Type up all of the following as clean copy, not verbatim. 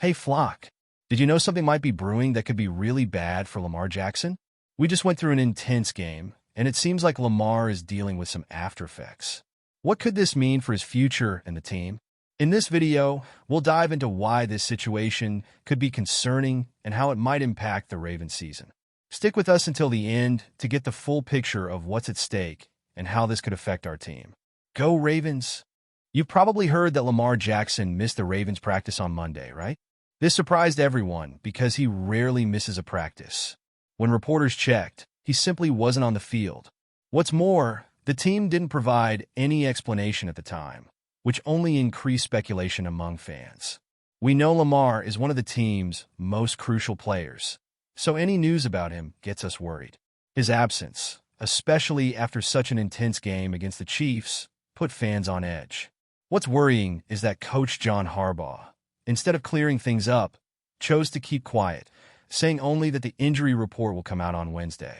Hey Flock, did you know something might be brewing that could be really bad for Lamar Jackson? We just went through an intense game, and it seems like Lamar is dealing with some after effects. What could this mean for his future and the team? In this video, we'll dive into why this situation could be concerning and how it might impact the Ravens season. Stick with us until the end to get the full picture of what's at stake and how this could affect our team. Go Ravens! You've probably heard that Lamar Jackson missed the Ravens practice on Monday, right? This surprised everyone because he rarely misses a practice. When reporters checked, he simply wasn't on the field. What's more, the team didn't provide any explanation at the time, which only increased speculation among fans. We know Lamar is one of the team's most crucial players, so any news about him gets us worried. His absence, especially after such an intense game against the Chiefs, put fans on edge. What's worrying is that Coach John Harbaugh, instead of clearing things up, chose to keep quiet, saying only that the injury report will come out on Wednesday.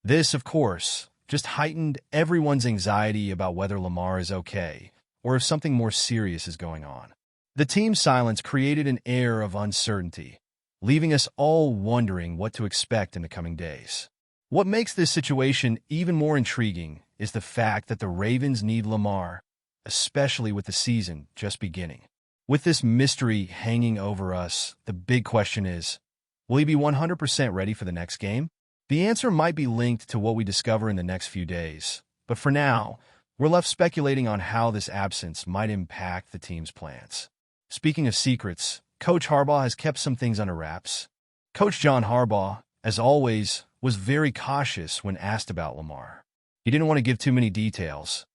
This, of course, just heightened everyone's anxiety about whether Lamar is okay or if something more serious is going on. The team's silence created an air of uncertainty, leaving us all wondering what to expect in the coming days. What makes this situation even more intriguing is the fact that the Ravens need Lamar, especially with the season just beginning. With this mystery hanging over us, the big question is, will he be 100% ready for the next game? The answer might be linked to what we discover in the next few days, but for now, we're left speculating on how this absence might impact the team's plans. Speaking of secrets, Coach Harbaugh has kept some things under wraps. Coach John Harbaugh, as always, was very cautious when asked about Lamar. He didn't want to give too many details,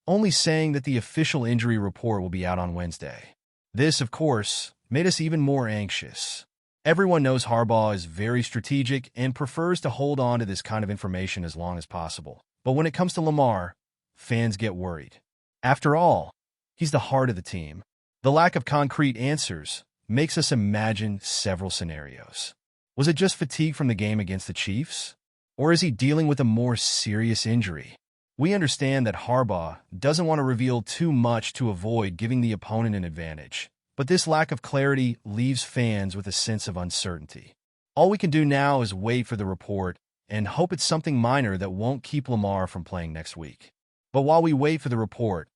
only saying that the official injury report will be out on Wednesday. This, of course, made us even more anxious. Everyone knows Harbaugh is very strategic and prefers to hold on to this kind of information as long as possible. But when it comes to Lamar, fans get worried. After all, he's the heart of the team. The lack of concrete answers makes us imagine several scenarios. Was it just fatigue from the game against the Chiefs? Or is he dealing with a more serious injury? We understand that Harbaugh doesn't want to reveal too much to avoid giving the opponent an advantage, but this lack of clarity leaves fans with a sense of uncertainty. All we can do now is wait for the report and hope it's something minor that won't keep Lamar from playing next week. But while we wait for the report,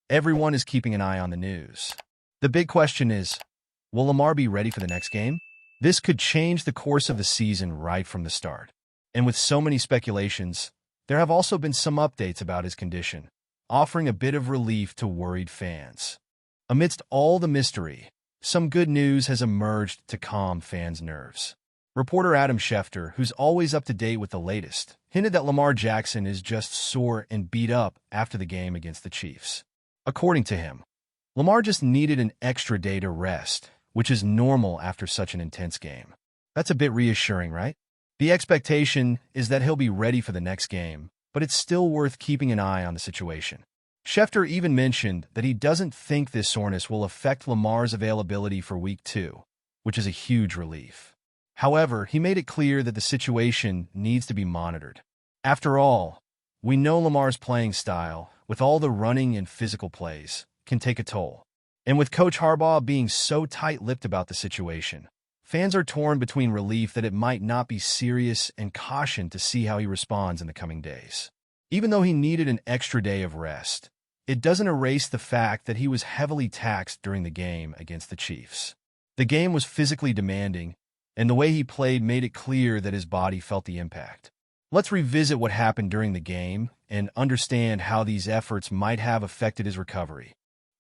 everyone is keeping an eye on the news. The big question is, will Lamar be ready for the next game? This could change the course of the season right from the start. And with so many speculations, there have also been some updates about his condition, offering a bit of relief to worried fans. Amidst all the mystery, some good news has emerged to calm fans' nerves. Reporter Adam Schefter, who's always up to date with the latest, hinted that Lamar Jackson is just sore and beat up after the game against the Chiefs. According to him, Lamar just needed an extra day to rest, which is normal after such an intense game. That's a bit reassuring, right? The expectation is that he'll be ready for the next game, but it's still worth keeping an eye on the situation. Schefter even mentioned that he doesn't think this soreness will affect Lamar's availability for Week 2, which is a huge relief. However, he made it clear that the situation needs to be monitored. After all, we know Lamar's playing style, with all the running and physical plays, can take a toll. And with Coach Harbaugh being so tight-lipped about the situation, fans are torn between relief that it might not be serious and caution to see how he responds in the coming days. Even though he needed an extra day of rest, it doesn't erase the fact that he was heavily taxed during the game against the Chiefs. The game was physically demanding, and the way he played made it clear that his body felt the impact. Let's revisit what happened during the game and understand how these efforts might have affected his recovery.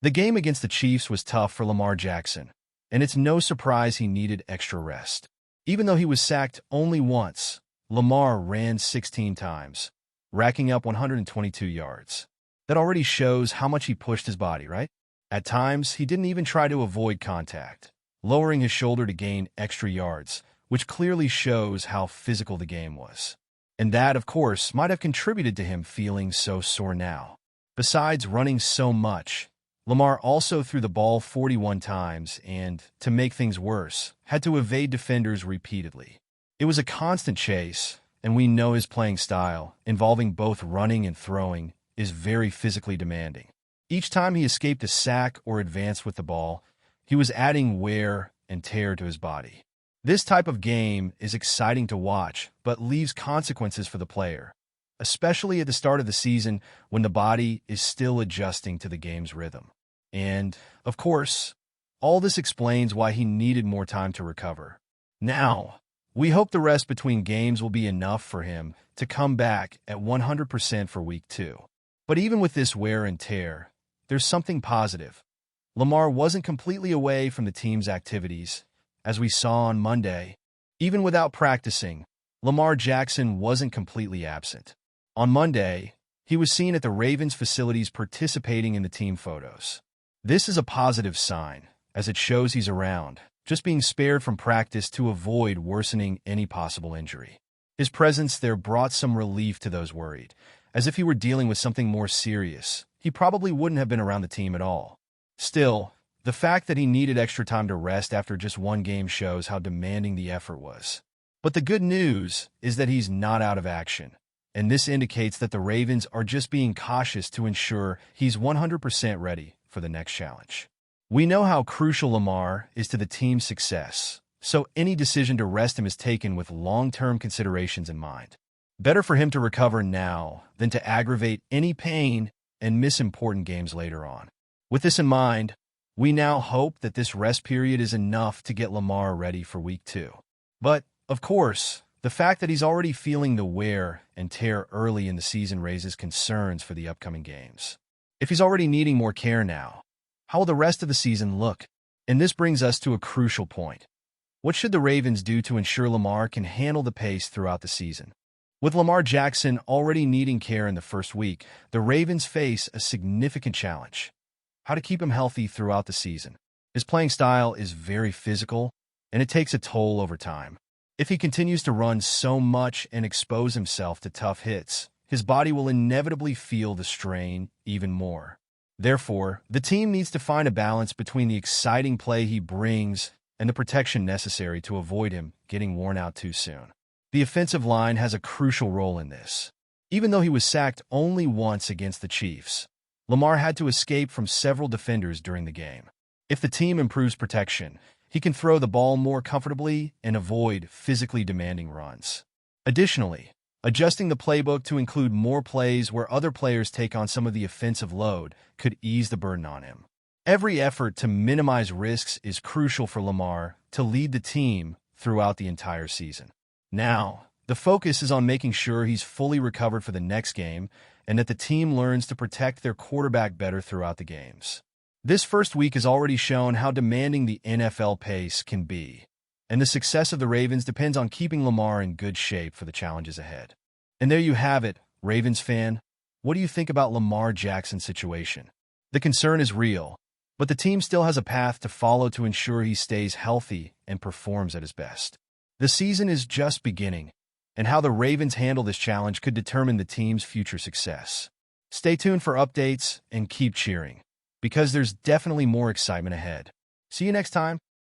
The game against the Chiefs was tough for Lamar Jackson, and it's no surprise he needed extra rest. Even though he was sacked only once, Lamar ran 16 times, racking up 122 yards. That already shows how much he pushed his body, right? At times, he didn't even try to avoid contact, lowering his shoulder to gain extra yards, which clearly shows how physical the game was. And that, of course, might have contributed to him feeling so sore now. Besides running so much, Lamar also threw the ball 41 times and, to make things worse, had to evade defenders repeatedly. It was a constant chase, and we know his playing style, involving both running and throwing, is very physically demanding. Each time he escaped a sack or advanced with the ball, he was adding wear and tear to his body. This type of game is exciting to watch, but leaves consequences for the player, especially at the start of the season when the body is still adjusting to the game's rhythm. And, of course, all this explains why he needed more time to recover. Now, we hope the rest between games will be enough for him to come back at 100% for Week 2. But even with this wear and tear, there's something positive. Lamar wasn't completely away from the team's activities, as we saw on Monday. Even without practicing, Lamar Jackson wasn't completely absent. On Monday, he was seen at the Ravens facilities participating in the team photos. This is a positive sign, as it shows he's around, just being spared from practice to avoid worsening any possible injury. His presence there brought some relief to those worried, as if he were dealing with something more serious. He probably wouldn't have been around the team at all. Still, the fact that he needed extra time to rest after just one game shows how demanding the effort was. But the good news is that he's not out of action, and this indicates that the Ravens are just being cautious to ensure he's 100% ready for the next challenge. We know how crucial Lamar is to the team's success, so any decision to rest him is taken with long-term considerations in mind. Better for him to recover now than to aggravate any pain and miss important games later on. With this in mind, we now hope that this rest period is enough to get Lamar ready for Week 2. But, of course, the fact that he's already feeling the wear and tear early in the season raises concerns for the upcoming games. If he's already needing more care now, how will the rest of the season look? And this brings us to a crucial point. What should the Ravens do to ensure Lamar can handle the pace throughout the season? With Lamar Jackson already needing care in the first week, the Ravens face a significant challenge: how to keep him healthy throughout the season. His playing style is very physical, and it takes a toll over time. If he continues to run so much and expose himself to tough hits, his body will inevitably feel the strain even more. Therefore, the team needs to find a balance between the exciting play he brings and the protection necessary to avoid him getting worn out too soon. The offensive line has a crucial role in this. Even though he was sacked only once against the Chiefs, Lamar had to escape from several defenders during the game. If the team improves protection, he can throw the ball more comfortably and avoid physically demanding runs. Additionally, adjusting the playbook to include more plays where other players take on some of the offensive load could ease the burden on him. Every effort to minimize risks is crucial for Lamar to lead the team throughout the entire season. Now, the focus is on making sure he's fully recovered for the next game and that the team learns to protect their quarterback better throughout the games. This first week has already shown how demanding the NFL pace can be, and the success of the Ravens depends on keeping Lamar in good shape for the challenges ahead. And there you have it, Ravens fan. What do you think about Lamar Jackson's situation? The concern is real, but the team still has a path to follow to ensure he stays healthy and performs at his best. The season is just beginning, and how the Ravens handle this challenge could determine the team's future success. Stay tuned for updates and keep cheering, because there's definitely more excitement ahead. See you next time.